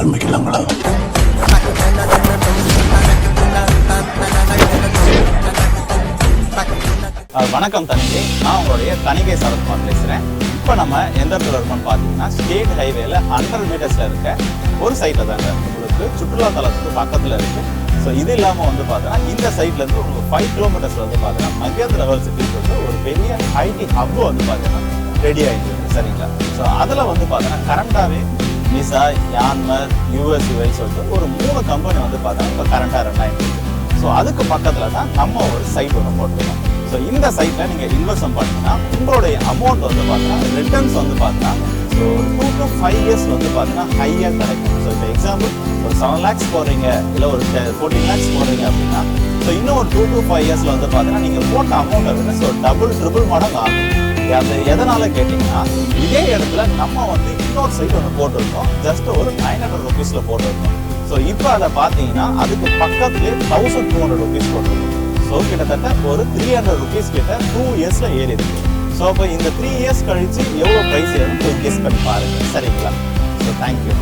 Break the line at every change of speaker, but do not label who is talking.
ஆரம்பிக்கலாங்களா?
வணக்கம் தனிகை, நான் உங்களுடைய தனிகை சரத்குமார் பேசுகிறேன். இப்போ நம்ம எந்த இடத்துல இருக்கோம்னு பார்த்தீங்கன்னா ஸ்டேட் ஹைவேல 100 மீட்டர்ஸில் இருக்க ஒரு சைட்டில் தாங்க உங்களுக்கு சுற்றுலா தலத்துக்கு பக்கத்தில் இருக்குது. ஸோ இது இல்லாமல் வந்து பார்த்தீங்கன்னா இந்த சைட்லேருந்து உங்களுக்கு 5 கிலோமீட்டர்ஸில் வந்து பார்த்தீங்கன்னா மகேந்திர யூனிவர்சிட்டிக்கு வந்து ஒரு பெரிய ஐடி ஹப்பு வந்து பார்த்தீங்கன்னா ரெடி ஆகிட்டு இருக்கு, சரிங்களா? ஸோ அதில் வந்து பார்த்தீங்கன்னா கரண்டாகவே விசா, யான்மர், யூஎஸ்யூஐ சொல்லிட்டு ஒரு 3 கம்பெனி வந்து பார்த்தீங்கன்னா இப்போ கரண்டாக ரன் ஆகிட்டு இருக்கு. ஸோ அதுக்கு பக்கத்தில் தான் நம்ம ஒரு சைட் ஒன்று போட்டிருக்கோம். ஸோ இந்த சைட்டில் நீங்கள் இன்வெஸ்ட்மெண்ட் பண்ணிங்கன்னா உங்களுடைய அமௌண்ட் வந்து பார்த்தீங்கன்னா ரிட்டர்ன்ஸ் வந்து பார்த்தீங்கன்னா ஸோ 2 to 5 years வந்து பார்த்தீங்கன்னா ஹையாக கிடைக்கும். ஸோ இப்போ எக்ஸாம்பிள் ஒரு 7 lakhs போடுறீங்க, இல்லை ஒரு 14 lakhs போடுறீங்க அப்படின்னா ஸோ இன்னும் ஒரு 2 to 5 yearsல வந்து பார்த்தீங்கன்னா நீங்கள் போட்ட அமௌண்ட்டை விட ஸோ ட்ரிபிள் மடங்கு ஆகும். அது எதனால கேட்டிங்கன்னா இதே இடத்துல நம்ம வந்து இன்னொரு சைட் ஒன்று போட்டிருக்கோம், ஜஸ்ட் ஒரு 900 rupeesல போட்டிருக்கோம். ஸோ இப்போ அதை பார்த்தீங்கன்னா அதுக்கு பக்கத்துலேயே 1200 rupees போட்டிருக்கோம். ஸோ கிட்டத்தட்ட ஒரு 300 rupees கிட்ட 2 yearsல ஏறி இருக்கு. ஸோ அப்போ இந்த 3 years கழிச்சு எவ்வளோ ப்ரைஸ் ஏறும் கெஸ் பண்ணி பாருங்க, சரிங்களா? So thank you.